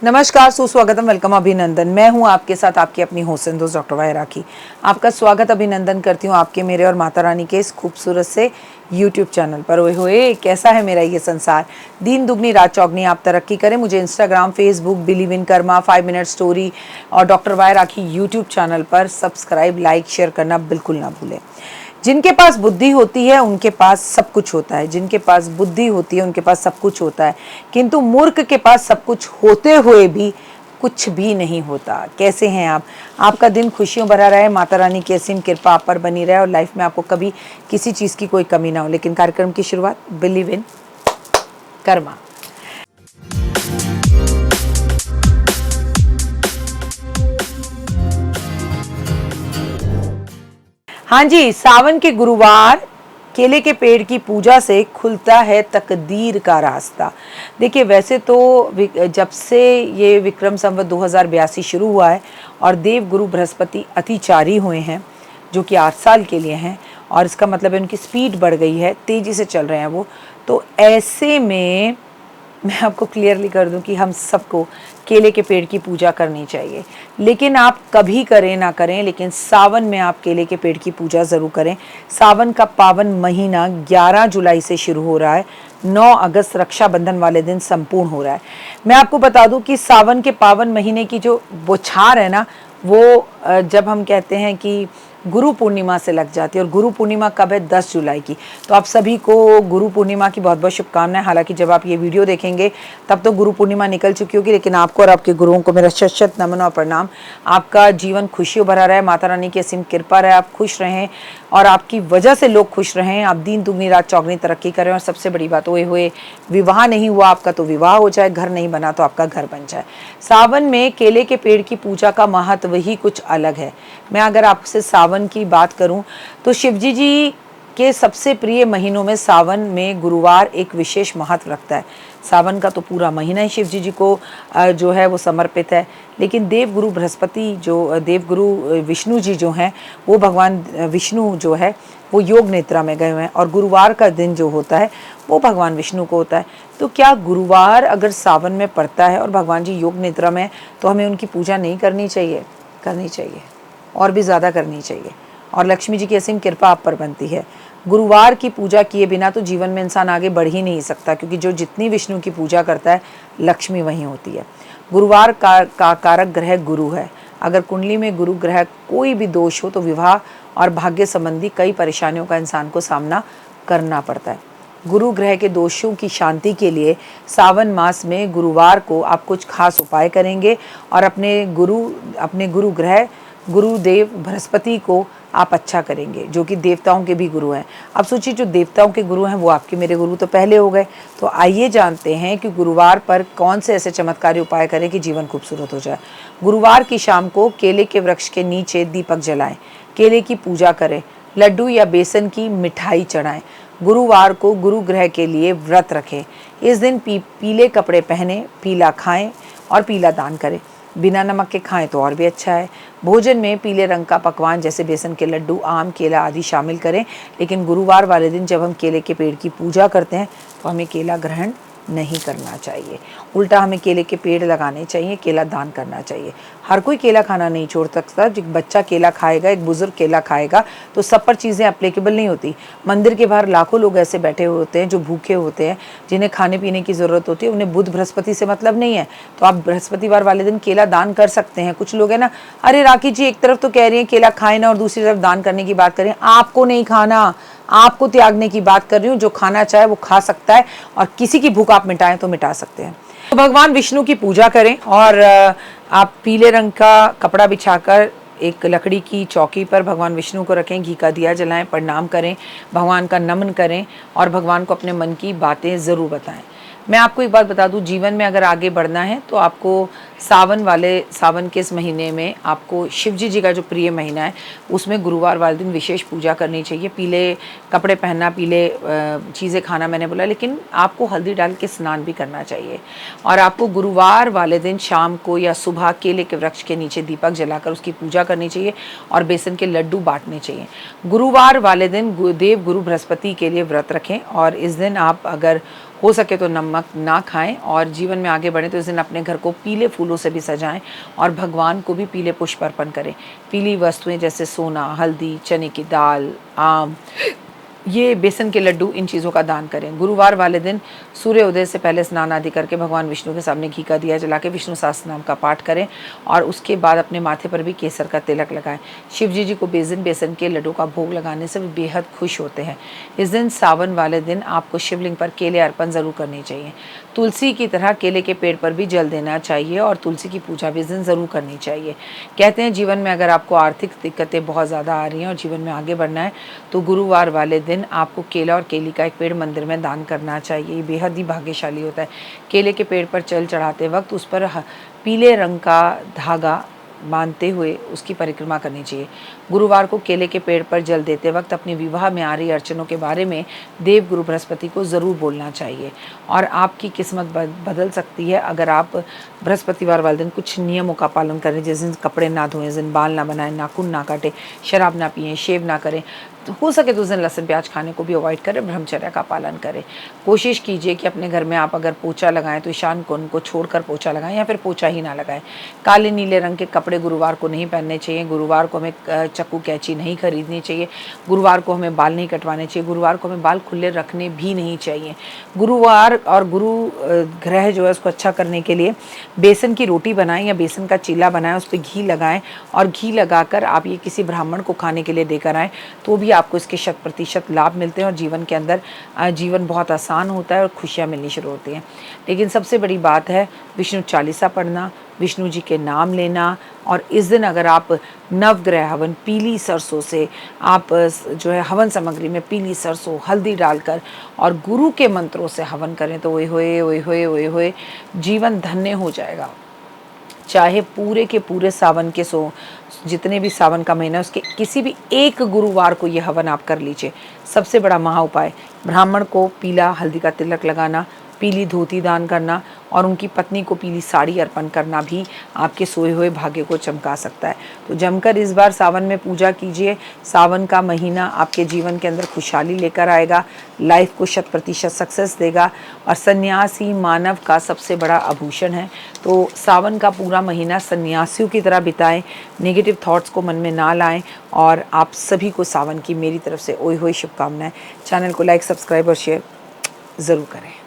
नमस्कार, सुस्वागतम, वेलकम, अभिनंदन। मैं हूं आपके साथ आपकी अपनी होस्ट दोस्त डॉक्टर वाई राखी। आपका स्वागत अभिनंदन करती हूं आपके, मेरे और माता रानी के इस खूबसूरत से यूट्यूब चैनल पर। ओए होए, कैसा है मेरा ये संसार, दिन दुगनी रात चौगनी, आप तरक्की करें। मुझे Instagram, Facebook, believe in Karma, 5 minute story और डॉक्टर वाई राखी यूट्यूब चैनल पर सब्सक्राइब, लाइक, शेयर करना बिल्कुल ना भूलें। जिनके पास बुद्धि होती है उनके पास सब कुछ होता है, जिनके पास बुद्धि होती है उनके पास सब कुछ होता है, किंतु मूर्ख के पास सब कुछ होते हुए भी कुछ भी नहीं होता। कैसे हैं आप? आपका दिन खुशियों भरा रहे, माता रानी की असीम कृपा आप पर बनी रहे और लाइफ में आपको कभी किसी चीज़ की कोई कमी ना हो। लेकिन कार्यक्रम की शुरुआत बिलीव इन कर्मा। हाँ जी, सावन के गुरुवार केले के पेड़ की पूजा से खुलता है तकदीर का रास्ता। देखिए, वैसे तो जब से ये विक्रम संवत 2082 शुरू हुआ है और देव गुरु बृहस्पति अतिचारी हुए हैं, जो कि 8 साल के लिए हैं, और इसका मतलब है उनकी स्पीड बढ़ गई है, तेज़ी से चल रहे हैं वो। तो ऐसे में मैं आपको क्लियरली कर दूं कि हम सबको केले के पेड़ की पूजा करनी चाहिए। लेकिन आप कभी करें ना करें, लेकिन सावन में आप केले के पेड़ की पूजा ज़रूर करें। सावन का पावन महीना 11 जुलाई से शुरू हो रहा है, 9 अगस्त रक्षाबंधन वाले दिन संपूर्ण हो रहा है। मैं आपको बता दूं कि सावन के पावन महीने की जो बौछार है ना, वो जब हम कहते हैं कि गुरु पूर्णिमा से लग जाती है, और गुरु पूर्णिमा कब है? 10 जुलाई की। तो आप सभी को गुरु पूर्णिमा की बहुत बहुत शुभकामनाएं। हालांकि जब आप ये वीडियो देखेंगे तब तो गुरु पूर्णिमा निकल चुकी होगी, लेकिन आपको और आपके गुरुओं को मेरा शत शत नमन और प्रणाम। आपका जीवन खुशियों भरा रहे, माता रानी की असीम कृपा रहे, आप खुश रहें और आपकी वजह से लोग खुश रहें, आप दिन दुगनी रात चौगनी तरक्की करें। और सबसे बड़ी बात, ओए हुए, विवाह नहीं हुआ आपका तो विवाह हो जाए, घर नहीं बना तो आपका घर बन जाए। सावन में केले के पेड़ की पूजा का महत्व ही कुछ अलग है। मैं अगर आपसे सावन की बात करूं तो शिवजी जी के सबसे प्रिय महीनों में सावन में गुरुवार एक विशेष महत्व रखता है। सावन का तो पूरा महीना ही शिवजी जी को जो है वो समर्पित है। लेकिन देवगुरु बृहस्पति, जो देवगुरु विष्णु जी जो हैं, वो भगवान विष्णु जो है वो योग निद्रा में गए हुए हैं, और गुरुवार का दिन जो होता है वो भगवान विष्णु को होता है। तो क्या गुरुवार अगर सावन में पड़ता है और भगवान जी योग निद्रा में, तो हमें उनकी पूजा नहीं करनी चाहिए? करनी चाहिए, और भी ज़्यादा करनी चाहिए। और लक्ष्मी जी की असीम कृपा आप पर बनती है। गुरुवार की पूजा किए बिना तो जीवन में इंसान आगे बढ़ ही नहीं सकता, क्योंकि जो जितनी विष्णु की पूजा करता है, लक्ष्मी वहीं होती है। गुरुवार का कारक ग्रह गुरु है। अगर कुंडली में गुरु ग्रह कोई भी दोष हो तो विवाह और भाग्य संबंधी कई परेशानियों का इंसान को सामना करना पड़ता है। गुरु ग्रह के दोषों की शांति के लिए सावन मास में गुरुवार को आप कुछ खास उपाय करेंगे और अपने गुरु ग्रह गुरुदेव बृहस्पति को आप अच्छा करेंगे, जो कि देवताओं के भी गुरु हैं। अब सोचिए, जो देवताओं के गुरु हैं वो आपके मेरे गुरु तो पहले हो गए। तो आइए जानते हैं कि गुरुवार पर कौन से ऐसे चमत्कारी उपाय करें कि जीवन खूबसूरत हो जाए। गुरुवार की शाम को केले के वृक्ष के नीचे दीपक जलाएं, केले की पूजा करें, लड्डू या बेसन की मिठाई चढ़ाएं। गुरुवार को गुरु ग्रह के लिए व्रत रखें। इस दिन पीले कपड़े पहने, पीला खाएं और पीला दान करें। बिना नमक के खाएं तो और भी अच्छा है। भोजन में पीले रंग का पकवान जैसे बेसन के लड्डू, आम, केला आदि शामिल करें। लेकिन गुरुवार वाले दिन जब हम केले के पेड़ की पूजा करते हैं तो हमें केला ग्रहण नहीं करना चाहिए, उल्टा हमें केले के पेड़ लगाने चाहिए, केला दान करना चाहिए। हर कोई केला खाना नहीं छोड़ सकता। जो बच्चा केला खाएगा, एक बुजुर्ग केला खाएगा, तो सब पर चीज़ें अप्लीकेबल नहीं होती। मंदिर के बाहर लाखों लोग ऐसे बैठे हुए होते हैं जो भूखे होते हैं, जिन्हें खाने पीने की ज़रूरत होती है, उन्हें बुध बृहस्पति से मतलब नहीं है। तो आप बृहस्पतिवार वाले दिन केला दान कर सकते हैं। कुछ लोग हैं ना, अरे राखी जी, एक तरफ तो कह रही हैं केला खाए ना और दूसरी तरफ दान करने की बात करें। आपको नहीं खाना, आपको त्यागने की बात कर रही हूँ। जो खाना चाहे वो खा सकता है, और किसी की भूख आप मिटाएं तो मिटा सकते हैं। तो भगवान विष्णु की पूजा करें, और आप पीले रंग का कपड़ा बिछाकर एक लकड़ी की चौकी पर भगवान विष्णु को रखें, घी का दिया जलाएं, प्रणाम करें, भगवान का नमन करें और भगवान को अपने मन की बातें ज़रूर बताएं। मैं आपको एक बात बता दूं, जीवन में अगर आगे बढ़ना है तो आपको सावन के इस महीने में आपको शिवजी जी का जो प्रिय महीना है उसमें गुरुवार वाले दिन विशेष पूजा करनी चाहिए। पीले कपड़े पहनना, पीले चीज़ें खाना मैंने बोला, लेकिन आपको हल्दी डाल के स्नान भी करना चाहिए। और आपको गुरुवार वाले दिन शाम को या सुबह केले के वृक्ष के नीचे दीपक जलाकर उसकी पूजा करनी चाहिए और बेसन के लड्डू बांटने चाहिए। गुरुवार वाले दिन देव गुरु बृहस्पति के लिए व्रत रखें, और इस दिन आप अगर हो सके तो नमक ना खाएं और जीवन में आगे बढ़ें तो इस दिन अपने घर को पीले फूलों से भी सजाएं और भगवान को भी पीले पुष्प अर्पण करें। पीली वस्तुएं जैसे सोना, हल्दी, चने की दाल, आम, ये बेसन के लड्डू, इन चीज़ों का दान करें। गुरुवार वाले दिन सूर्य उदय से पहले स्नान आदि करके भगवान विष्णु के सामने घी का दिया जला के विष्णु सहस्त्र नाम का पाठ करें और उसके बाद अपने माथे पर भी केसर का तिलक लगाएं। शिव जी को बेसन के लड्डू का भोग लगाने से वे बेहद खुश होते हैं। इस दिन सावन वाले दिन आपको शिवलिंग पर केले अर्पण ज़रूर करनी चाहिए। तुलसी की तरह केले के पेड़ पर भी जल देना चाहिए और तुलसी की पूजा भी इस दिन ज़रूर करनी चाहिए। कहते हैं जीवन में अगर आपको आर्थिक दिक्कतें बहुत ज़्यादा आ रही हैं और जीवन में आगे बढ़ना है तो गुरुवार वाले दिन आपको केला और केली का एक पेड़ मंदिर में दान करना चाहिए। ये बेहद ही भाग्यशाली होता है। केले के पेड़ पर जल चढ़ाते वक्त उस पर पीले रंग का धागा बांधते हुए उसकी परिक्रमा करनी चाहिए। गुरुवार को केले के पेड़ पर जल देते वक्त अपने विवाह में आ रही अड़चनों के बारे में देव गुरु बृहस्पति को ज़रूर बोलना चाहिए और आपकी किस्मत बदल सकती है अगर आप बृहस्पतिवार वाले दिन कुछ नियमों का पालन करें। जिस दिन कपड़े ना धोएं, जिस दिन बाल ना बनाएं, नाखून ना काटें, शराब ना पिएं, शेव ना करें, तो हो सके तो उस दिन लहसुन प्याज खाने को भी अवॉइड करें, ब्रह्मचर्य का पालन करें। कोशिश कीजिए कि अपने घर में आप अगर पोछा लगाएं तो ईशान कोण को छोड़कर पोछा लगाएं या फिर पोछा ही ना लगाएं। काले नीले रंग के कपड़े गुरुवार को नहीं पहनने चाहिए। गुरुवार को हमें चाकू कैंची नहीं खरीदनी चाहिए। गुरुवार को हमें बाल नहीं कटवाने चाहिए। गुरुवार को हमें बाल खुले रखने भी नहीं चाहिए। गुरुवार और गुरु ग्रह जो है उसको अच्छा करने के लिए बेसन की रोटी बनाएं या बेसन का चीला बनाएं, उस पर घी लगाएं और घी लगाकर आप ये किसी ब्राह्मण को खाने के लिए देकर आएँ तो भी आपको इसके 100% लाभ मिलते हैं और जीवन के अंदर जीवन बहुत आसान होता है और खुशियाँ मिलनी शुरू होती हैं। लेकिन सबसे बड़ी बात है विष्णु चालीसा पढ़ना, विष्णु जी के नाम लेना और इस दिन अगर आप नवग्रह हवन पीली सरसों से आप जो है हवन सामग्री में पीली सरसों हल्दी डालकर और गुरु के मंत्रों से हवन करें तो ओए होए ओए होए ओए होए जीवन धन्य हो जाएगा। चाहे पूरे के पूरे सावन के जितने भी सावन का महीना है उसके किसी भी एक गुरुवार को ये हवन आप कर लीजिए। सबसे बड़ा महा उपाय ब्राह्मण को पीला हल्दी का तिलक लगाना, पीली धोती दान करना और उनकी पत्नी को पीली साड़ी अर्पण करना भी आपके सोए हुए भाग्य को चमका सकता है। तो जमकर इस बार सावन में पूजा कीजिए। सावन का महीना आपके जीवन के अंदर खुशहाली लेकर आएगा, लाइफ को 100% सक्सेस देगा और सन्यासी मानव का सबसे बड़ा आभूषण है। तो सावन का पूरा महीना सन्यासियों की तरह बिताएं, नेगेटिव थॉट्स को मन में ना लाएं और आप सभी को सावन की मेरी तरफ से ओए होए शुभकामनाएं। चैनल को लाइक, सब्सक्राइब और शेयर ज़रूर करें।